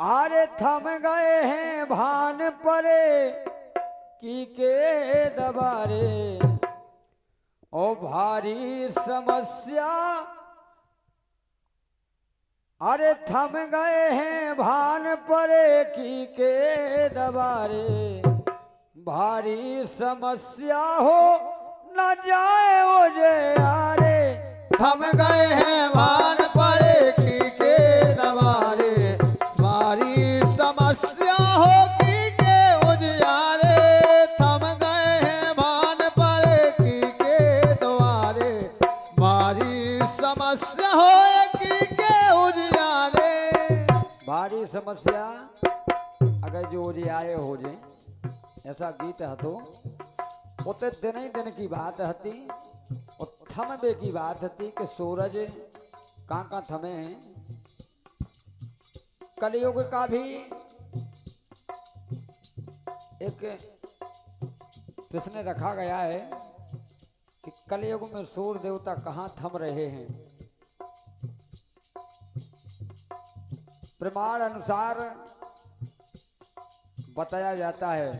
आरे थम गए हैं भान परे की के दबारे ओ भारी समस्या। अरे थम गए हैं भान परे की के दबारे भारी समस्या हो न जाए वो जे आरे। थम गए हैं भान परे की के दबारे भारी समस्या हो की के उजियारे। थम गए हैं भान परे की के द्वारे भारी समस्या हो की के उजियारे। भारी समस्या अगर जो उजियारे हो जे ऐसा गीत हतो उते दिन ही दिन की बात हती और थमबे की बात हती कि सूरज का थमे हैं। कलयुग का भी एक प्रश्न रखा गया है कि कलयुग में सूर्य देवता कहाँ थम रहे हैं। प्रमाण अनुसार बताया जाता है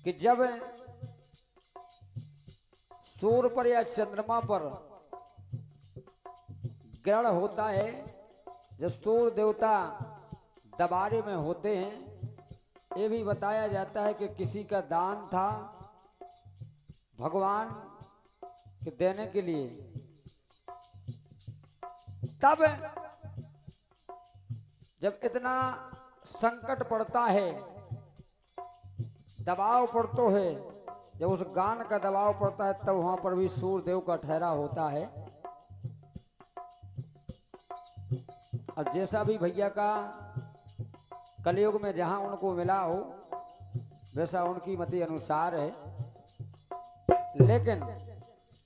कि जब सूर्य पर या चंद्रमा पर ग्रहण होता है, जब सूर्य देवता दबारे में होते हैं, ये भी बताया जाता है कि किसी का दान था भगवान के देने के लिए। तब जब इतना संकट पड़ता है, दबाव पड़ता है, जब उस गान का दबाव पड़ता है तब वहां पर भी सूर्य देव का ठहरा होता है। और जैसा भी भैया का कलयुग में जहां उनको मिला हो वैसा उनकी मति अनुसार है। लेकिन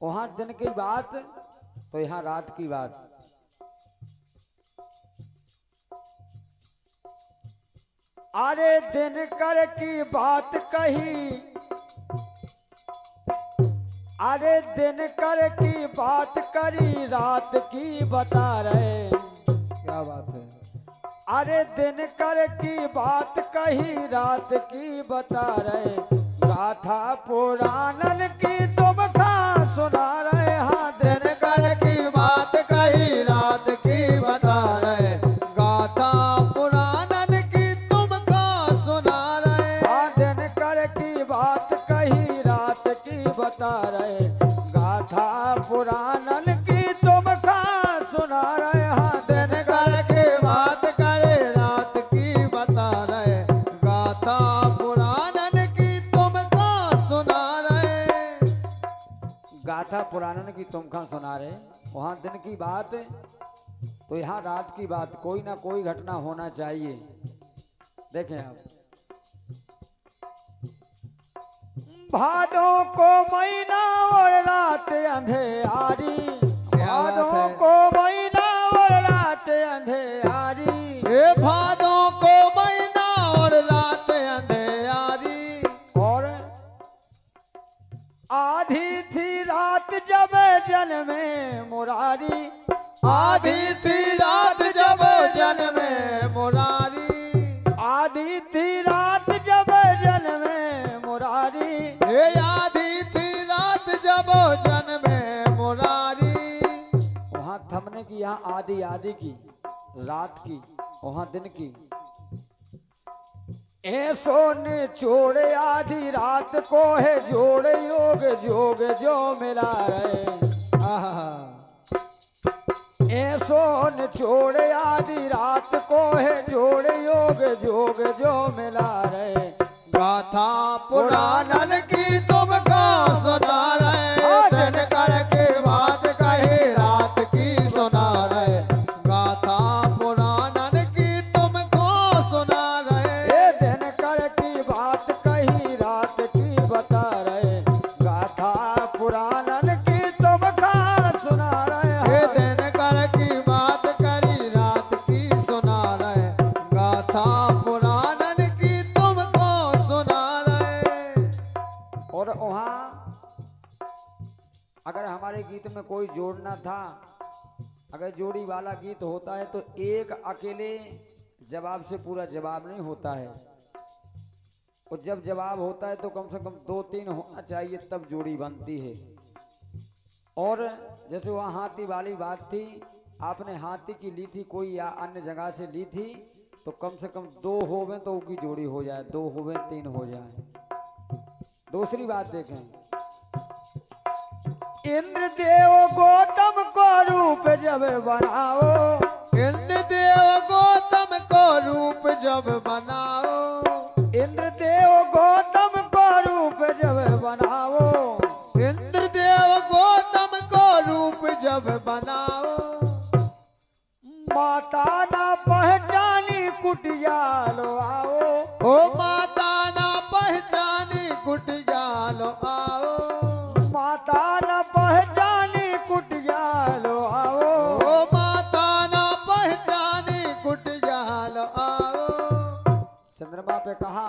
वहां दिन की बात तो यहाँ रात की बात। अरे दिन कर की बात कही, अरे दिन कर की बात करी रात की बता रहे। क्या बात है। अरे दिन कर की बात कही रात की बता रहे। गाथा पुराणन की तुम कहाँ सुना रहे। हाँ दिन कर की बात कही रात की बता रहे गाथा पुराणन की तुम कहाँ सुना रहे। हाँ दिन कर की बात कही रात की बता रहे। गाथा पुराणन की तुम कहाँ सुना रहे। हाँ दिन कर की बात करे रात की बता रहे गाथा पुराणन की तुम कहाँ सुना रहे। गाथा पुराणन की तुम कहाँ सुना रहे। वहां दिन की बात तो यहाँ रात की बात, कोई ना कोई घटना होना चाहिए। देखें आप, भादों को महीना और रात अंधेरी। भादों को महीना और रात अंधेरी। ये भादों को महीना और रात अंधेरी। और आधी थी रात जब जन्मे मुरारी। आधी थी रात जब जन्मे मुरारी। आधी थी रात जब जन्मे मुरारी। ये आधी थी रात जब जन्मे मुरारी। वहां थमने की, यहाँ आधी आधी की रात की, वहां दिन की। ऐसो ने छोड़े आधी रात को है जोड़ योग जोग जो मिला रहे। आहा। ऐसो ने छोड़े आधी रात को है जोड़ योग जोग जो मिला रहे। गाथा पुराणन की तुम कहाँ सुना रहे। दिन कर के बात कही रात की सुना रहे गाथा पुराणन की तुम कहाँ सुना रहे। ये दिन कर की बात कही रात की बता रहे। गाथा पुराणन की तुम कहाँ सुना रहे। ये दिन कर की बात करी रात की सुना रहे गाथा पुराणन की तुम कहाँ सुना रहे। और वहां अगर हमारे गीत में कोई जोड़ना था अगर जोड़ी वाला गीत होता है तो एक अकेले जवाब से पूरा जवाब नहीं होता है, और जब जवाब होता है तो कम से कम 2-3 होना चाहिए, तब जोड़ी बनती है। और जैसे वहाँ हाथी वाली बात थी, आपने हाथी की ली थी कोई या अन्य जगह से ली थी, तो कम से कम 2 होवे तो उसकी जोड़ी हो जाए, 2 होवे 3 हो जाए। दूसरी बात देखें, इंद्रदेव गौतम को रूप जब बनाओ, इंद्रदेव गौतम को रूप जब बनाओ, इंद्रदेव गौतम को रूप जब बनाओ, इंद्रदेव गौतम को रूप जब बनाओ, माता ना पहचानी कुटिया लो आओ, ओ माता ना पहचानी कुटिया लो आओ, माता ना पहचानी कुटिया लो आओ, ओ माता ना पहचानी कुटिया लो आओ। चंद्रमा पे कहा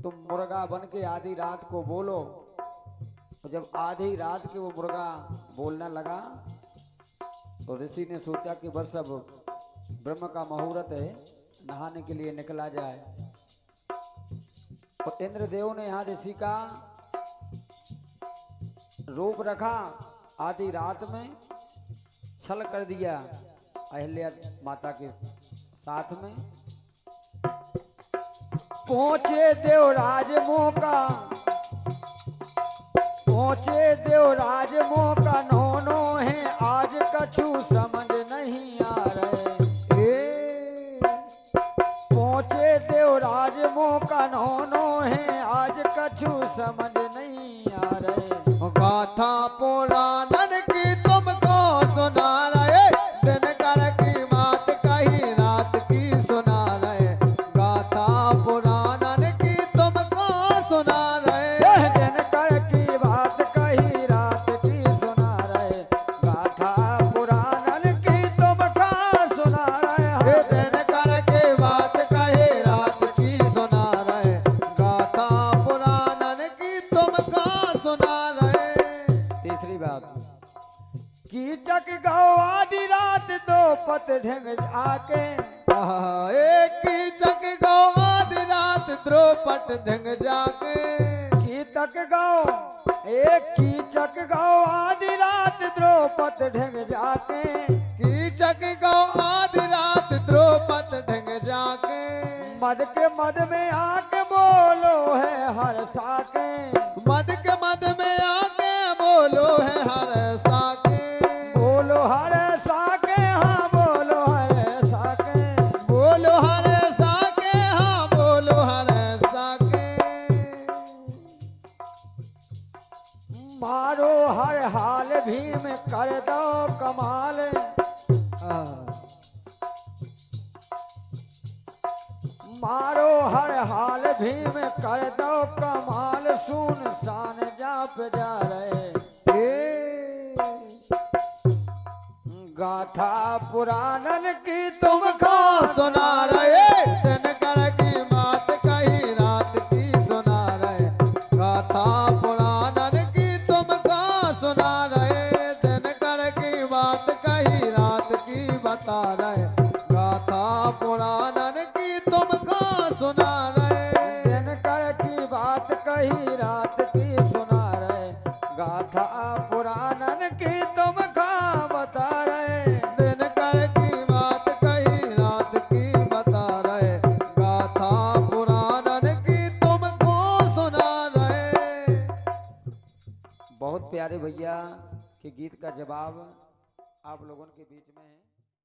तुम मुर्गा बन के आधी रात को बोलो, और जब आधी रात के वो मुर्गा बोलने लगा तो ऋषि ने सोचा कि बस अब ब्रह्म का मुहूर्त है, नहाने के लिए निकला जाए। और इंद्रदेव ने यहाँ ऋषि का रूप रखा, आधी रात में छल कर दिया अहिल्या माता के साथ में। पहुंचे देवराज मौका, पहुंचे देवराज मौका, नोनो है आज कछु समझ नहीं आ रहे। पहुंचे देवराज मौका, नोनो है आज कछु समझ नहीं आ रहे। गाथा पुराणन की तुमको सुना रहे, दिन कर की बात कही रात की सुना रहे, गाथा पुराणन की तुमको सुना रहे, दिन कर की बात कही रात की सुना रहे, गाथा पुराणन की तुमको सुना रहे। दिन कर की बात कही रात की सुना रहे, गाथा पुराणन की तुमको सुना रहे। तीसरी बात, कीचक गौ आधी रात दो पत ढंग आके, एक की चक गो आधी रात द्रौपद ढंग जाके, कीचक गौ एक कीचक गौ आधी रात द्रौपद ढंग जाके, की चक गो आधी रात द्रौपद ढंग जाके, मद के मद में आके बोलो है हर साके, मद में आके बोलो है हर साके, बोलो हर साके, हाँ बोलो हर साके, बोलो हर साके, हाँ बोलो हर साके, मारो हर हाल भीम कर दो कमाल, मारो हर हाल भीम कर दो कमाल, सुन सान जाप जा रहे। गाथा पुराणन की तुमको सुना रहे, दिन कर की बात कही रात की सुना रहे, गाथा पुराणन की तुमको सुना रहे, दिन कर की बात कही रात की बता रहे, गाथा पुराणन की तुमको सुना रहे, दिन कर की बात कही रात की सुना रहे, गाथा पुराणन की तुमको बता रहे। दिन कर की बात कही रात की बता रहे, गाथा पुराणन की तुमको सुना रहे। बहुत प्यारे भैया के गीत का जवाब आप लोगों के बीच में है।